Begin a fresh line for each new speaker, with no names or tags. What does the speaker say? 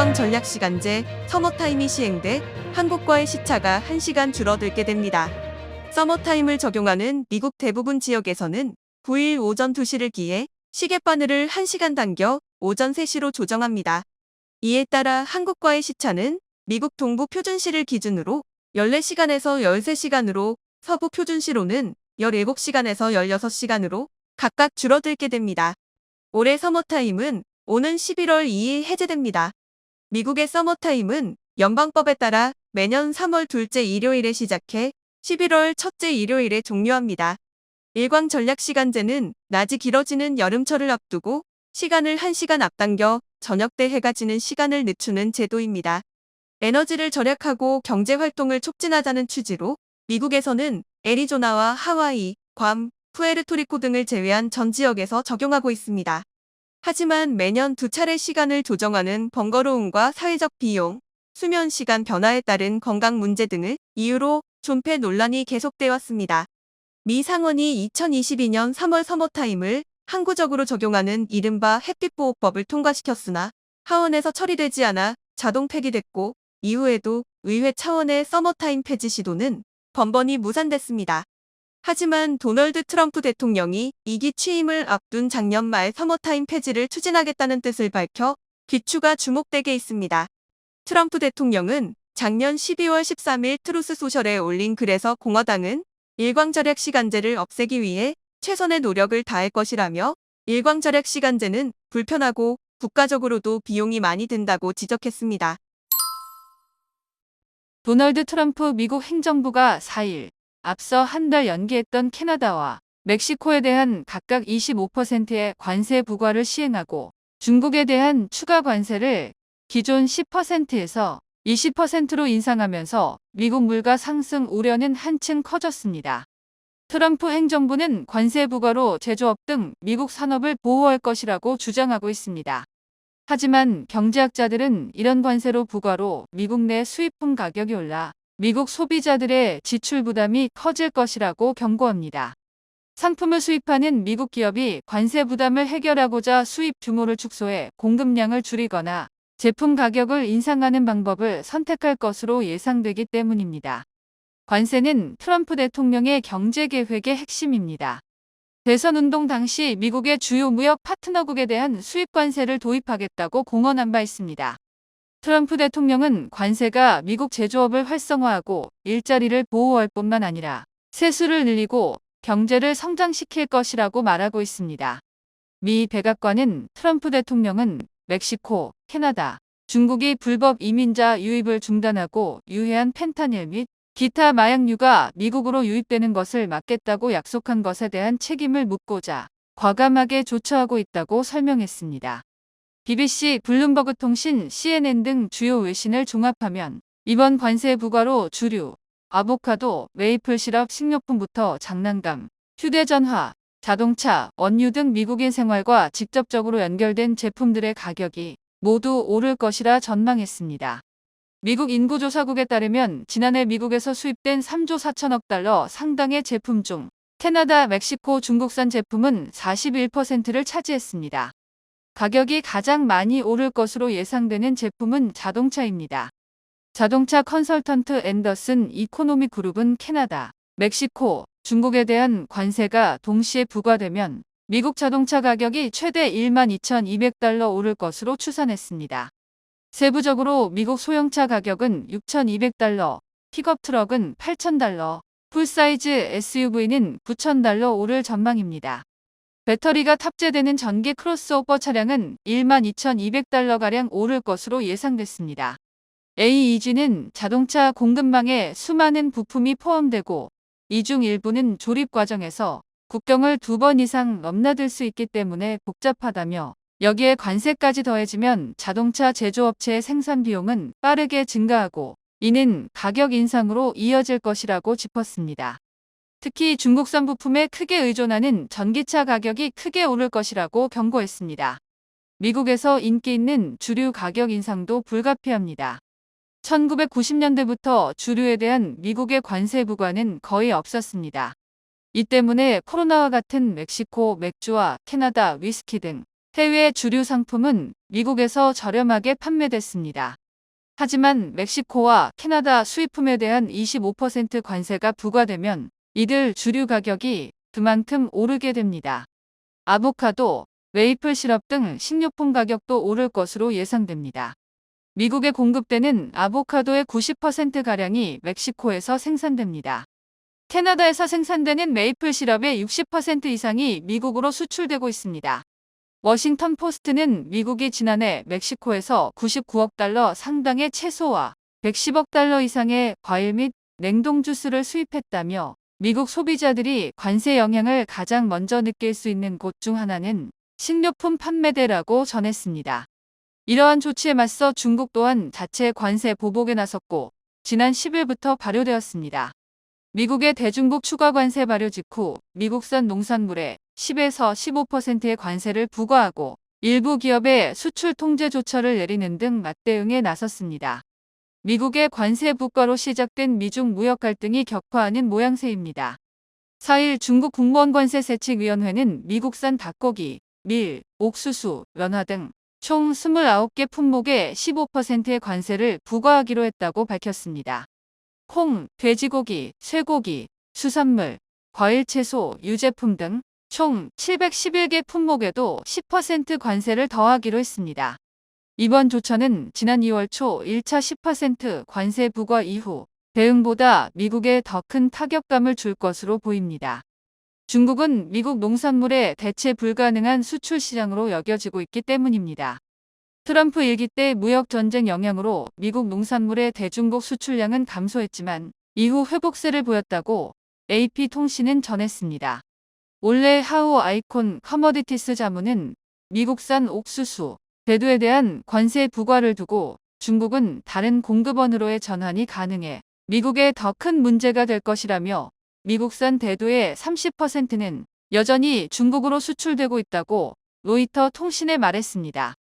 일광 전략시간제 서머타임이 시행돼 한국과의 시차가 1시간 줄어들게 됩니다. 서머타임을 적용하는 미국 대부분 지역에서는 9일 오전 2시를 기해 시계바늘을 1시간 당겨 오전 3시로 조정합니다. 이에 따라 한국과의 시차는 미국 동부 표준시를 기준으로 14시간에서 13시간으로, 서부 표준시로는 17시간에서 16시간으로 각각 줄어들게 됩니다. 올해 서머타임은 오는 11월 2일 해제됩니다. 미국의 서머타임은 연방법에 따라 매년 3월 둘째 일요일에 시작해 11월 첫째 일요일에 종료합니다. 일광 전략시간제는 낮이 길어지는 여름철을 앞두고 시간을 1시간 앞당겨 저녁 때 해가 지는 시간을 늦추는 제도입니다. 에너지를 절약하고 경제활동을 촉진하자는 취지로 미국에서는 애리조나와 하와이, 괌, 푸에르토리코 등을 제외한 전 지역에서 적용하고 있습니다. 하지만 매년 2차례 시간을 조정하는 번거로움과 사회적 비용, 수면 시간 변화에 따른 건강 문제 등을 이유로 존폐 논란이 계속돼 왔습니다. 미 상원이 2022년 3월 서머타임을 항구적으로 적용하는 이른바 햇빛보호법을 통과시켰으나 하원에서 처리되지 않아 자동 폐기됐고, 이후에도 의회 차원의 서머타임 폐지 시도는 번번이 무산됐습니다. 하지만 도널드 트럼프 대통령이 2기 취임을 앞둔 작년 말 서머타임 폐지를 추진하겠다는 뜻을 밝혀 귀추가 주목되게 있습니다. 트럼프 대통령은 작년 12월 13일 트루스 소셜에 올린 글에서 공화당은 일광절약시간제를 없애기 위해 최선의 노력을 다할 것이라며, 일광절약시간제는 불편하고 국가적으로도 비용이 많이 든다고 지적했습니다.
도널드 트럼프 미국 행정부가 4일 앞서 한 달 연기했던 캐나다와 멕시코에 대한 각각 25%의 관세 부과를 시행하고, 중국에 대한 추가 관세를 기존 10%에서 20%로 인상하면서 미국 물가 상승 우려는 한층 커졌습니다. 트럼프 행정부는 관세 부과로 제조업 등 미국 산업을 보호할 것이라고 주장하고 있습니다. 하지만 경제학자들은 이런 관세로 부과로 미국 내 수입품 가격이 올라 미국 소비자들의 지출 부담이 커질 것이라고 경고합니다. 상품을 수입하는 미국 기업이 관세 부담을 해결하고자 수입 규모를 축소해 공급량을 줄이거나 제품 가격을 인상하는 방법을 선택할 것으로 예상되기 때문입니다. 관세는 트럼프 대통령의 경제 계획의 핵심입니다. 대선 운동 당시 미국의 주요 무역 파트너국에 대한 수입 관세를 도입하겠다고 공언한 바 있습니다. 트럼프 대통령은 관세가 미국 제조업을 활성화하고 일자리를 보호할 뿐만 아니라 세수를 늘리고 경제를 성장시킬 것이라고 말하고 있습니다. 미 백악관은 트럼프 대통령은 멕시코, 캐나다, 중국이 불법 이민자 유입을 중단하고 유해한 펜타닐 및 기타 마약류가 미국으로 유입되는 것을 막겠다고 약속한 것에 대한 책임을 묻고자 과감하게 조처하고 있다고 설명했습니다. BBC, 블룸버그 통신, CNN 등 주요 외신을 종합하면 이번 관세 부과로 주류, 아보카도, 메이플 시럽, 식료품부터 장난감, 휴대전화, 자동차, 원유 등 미국인 생활과 직접적으로 연결된 제품들의 가격이 모두 오를 것이라 전망했습니다. 미국 인구조사국에 따르면 지난해 미국에서 수입된 3조 4천억 달러 상당의 제품 중 캐나다, 멕시코, 중국산 제품은 41%를 차지했습니다. 가격이 가장 많이 오를 것으로 예상되는 제품은 자동차입니다. 자동차 컨설턴트 앤더슨 이코노미 그룹은 캐나다, 멕시코, 중국에 대한 관세가 동시에 부과되면 미국 자동차 가격이 최대 12,200달러 오를 것으로 추산했습니다. 세부적으로 미국 소형차 가격은 6,200달러, 픽업 트럭은 8,000달러, 풀사이즈 SUV는 9,000달러 오를 전망입니다. 배터리가 탑재되는 전기 크로스오버 차량은 12,200달러가량 오를 것으로 예상됐습니다. AEG는 자동차 공급망에 수많은 부품이 포함되고 이 중 일부는 조립 과정에서 국경을 2번 이상 넘나들 수 있기 때문에 복잡하다며, 여기에 관세까지 더해지면 자동차 제조업체의 생산 비용은 빠르게 증가하고 이는 가격 인상으로 이어질 것이라고 짚었습니다. 특히 중국산 부품에 크게 의존하는 전기차 가격이 크게 오를 것이라고 경고했습니다. 미국에서 인기 있는 주류 가격 인상도 불가피합니다. 1990년대부터 주류에 대한 미국의 관세 부과는 거의 없었습니다. 이 때문에 코로나와 같은 멕시코 맥주와 캐나다 위스키 등 해외 주류 상품은 미국에서 저렴하게 판매됐습니다. 하지만 멕시코와 캐나다 수입품에 대한 25% 관세가 부과되면 이들 주류 가격이 그만큼 오르게 됩니다. 아보카도, 메이플 시럽 등 식료품 가격도 오를 것으로 예상됩니다. 미국에 공급되는 아보카도의 90%가량이 멕시코에서 생산됩니다. 캐나다에서 생산되는 메이플 시럽의 60% 이상이 미국으로 수출되고 있습니다. 워싱턴 포스트는 미국이 지난해 멕시코에서 99억 달러 상당의 채소와 110억 달러 이상의 과일 및 냉동 주스를 수입했다며 미국 소비자들이 관세 영향을 가장 먼저 느낄 수 있는 곳 중 하나는 식료품 판매대라고 전했습니다. 이러한 조치에 맞서 중국 또한 자체 관세 보복에 나섰고 지난 10일부터 발효되었습니다. 미국의 대중국 추가 관세 발효 직후 미국산 농산물에 10에서 15%의 관세를 부과하고 일부 기업의 수출 통제 조처를 내리는 등 맞대응에 나섰습니다. 미국의 관세 부과로 시작된 미중 무역 갈등이 격화하는 모양새입니다. 4일 중국 국무원관세세칙위원회는 미국산 닭고기, 밀, 옥수수, 연화 등 총 29개 품목에 15%의 관세를 부과하기로 했다고 밝혔습니다. 콩, 돼지고기, 쇠고기, 수산물, 과일, 채소, 유제품 등 총 711개 품목에도 10% 관세를 더하기로 했습니다. 이번 조처는 지난 2월 초 1차 10% 관세 부과 이후 대응보다 미국에 더 큰 타격감을 줄 것으로 보입니다. 중국은 미국 농산물의 대체 불가능한 수출 시장으로 여겨지고 있기 때문입니다. 트럼프 일기 때 무역 전쟁 영향으로 미국 농산물의 대중국 수출량은 감소했지만 이후 회복세를 보였다고 AP통신은 전했습니다. 올해 하우 아이콘 커머디티스 자문은 미국산 옥수수, 대두에 대한 관세 부과를 두고 중국은 다른 공급원으로의 전환이 가능해 미국에 더 큰 문제가 될 것이라며 미국산 대두의 30%는 여전히 중국으로 수출되고 있다고 로이터 통신에 말했습니다.